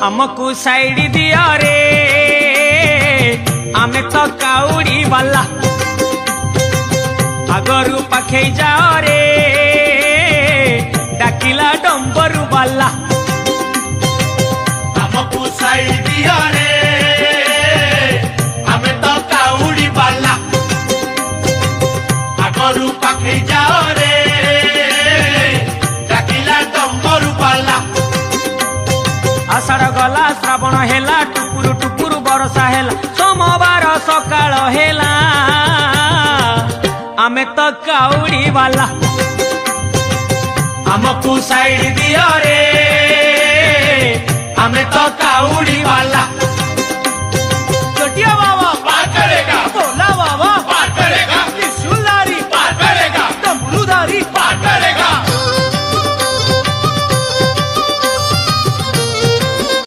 हमको साइड दिया रे आमे तो काउड़ी वाला आगरू पाखे जाओ रे डाकिला डंबरू वाला हमको साइड दिया रे आमे तो काउड़ी वाला आगरू पाखे जाओ रे डाकिला डंबरू वाला आषाढ़ गला श्रावण हेला टुकुरु टुकुरु बरसा हेला सोमवार सकाळ हेला आमे तो काउड़ी वाला हमको साइड दिया रे आमे तो काउड़ी वाला।